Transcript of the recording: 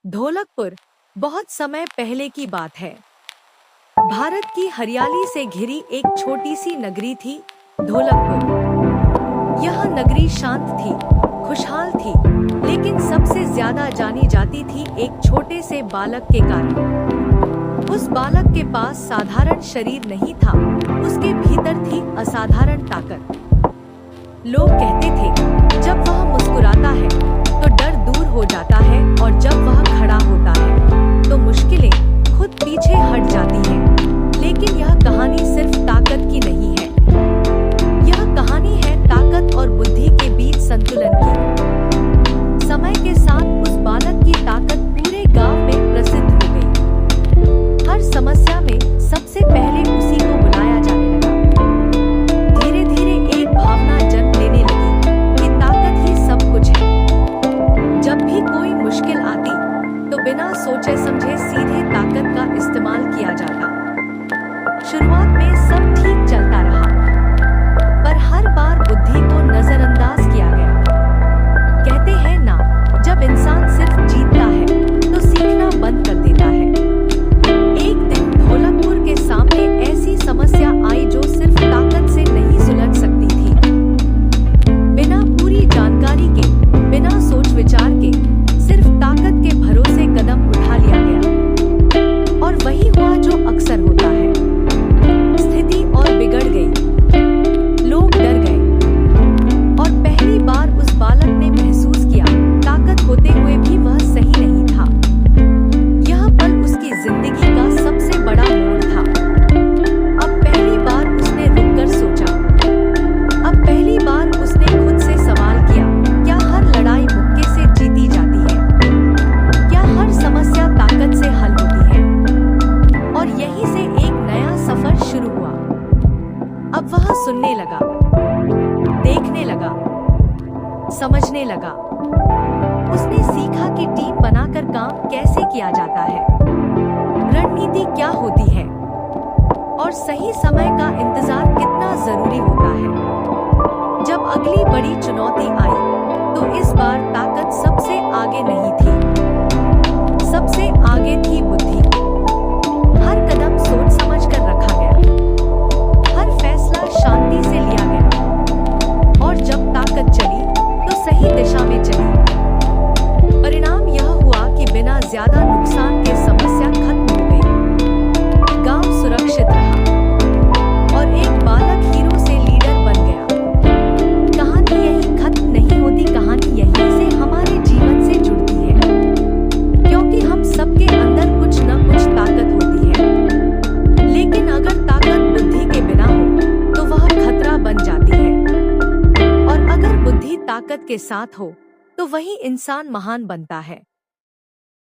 ढोलकपुर बहुत समय पहले की बात है। भारत की हरियाली से घिरी एक छोटी सी नगरी थी, ढोलकपुर। यह नगरी शांत थी, खुशहाल थी, लेकिन सबसे ज्यादा जानी जाती थी एक छोटे से बालक के कारण। उस बालक के पास साधारण शरीर नहीं था, उसके भीतर थी असाधारण ताकत। लोग कहते थे, जब वह मुस्कुराता है तो डर दूर हो जाता है, और जब वह खड़ा होता है तो मुश्किलें खुद पीछे हट जाती हैं। लेकिन यह कहानी सिर्फ ताकत की नहीं है, यह कहानी है ताकत और बुद्धि के बीच संतुलन की। समय के साथ उस बालक की ताकत पूरे गांव में प्रसिद्ध हो गई। हर समस्या में सबसे पहले उसी को बुलाया जाने लगा। धीरे धीरे एक भावना जन्म लेने लगी कि ताकत ही सब कुछ है। जब भी कोई मुश्किल आती तो बिना सोचे समझे सीधे ताकत का इस्तेमाल किया जाता। शुरुआत में सब ठीक चलता रहा, पर हर बार बुद्धि को नजरअंदाज किया गया। कहते हैं ना, जब इंसान सिर्फ जीतता है तो सीखना बंद कर देता है। एक दिन ढोलकपुर के सामने ऐसी समस्या आई जो सिर्फ ताकत से नहीं सुलझ सकती थी। बिना पूरी जानकारी के, बिना सोच विचार के, सिर्फ ताकत के भरोसे कदम उठा लिया गया। और वही हुआ जो अक्सर होता है। स्थिति और बिगड़ गई, लोग डर गए, और पहली बार उस बालक ने महसूस किया, ताकत होते हुए भी वह सही नहीं था। यह पल उसकी जिंदगी का सबसे बड़ा मोड़ था। अब पहली बार उसने रुककर सोचा। अब पहली बार उसने खुद से सवाल किया, क्या हर लड़ाई मुक्के से जीती जाती है? क्या हर समस्या ताकत से हल होती है? और यहीं से एक नया सफर शुरू हुआ। अब वह सुनने लगा, देखने लगा, समझने लगा। उसने सीखा कि टीम बनाकर काम कैसे किया जाता है, रणनीति क्या होती है, और सही समय का इंतजार कितना जरूरी होता है। जब अगली बड़ी चुनौती आई तो इस बार ताकत सबसे आगे नहीं थी, सबसे आगे थी बुद्धि। हर कदम सोच समझ कर रखा गया, हर फैसला शांति से लिया गया, और जब ताकत चली तो सही दिशा में चली। परिणाम यह हुआ कि बिना ज्यादा नुकसान के समस्या खत्म हो गई, गांव सुरक्षित रहा, और एक बालक हीरो से लीडर बन गया। कहानी यही खत्म नहीं होती, कहानी यहीं से हमारे जीवन से जुड़ती है, क्योंकि हम सबके अंदर कुछ न कुछ ताकत होती है। लेकिन अगर ताकत बुद्धि के बिना हो तो वह खतरा बन जाती है, और अगर बुद्धि ताकत के साथ हो तो वही इंसान महान बनता है।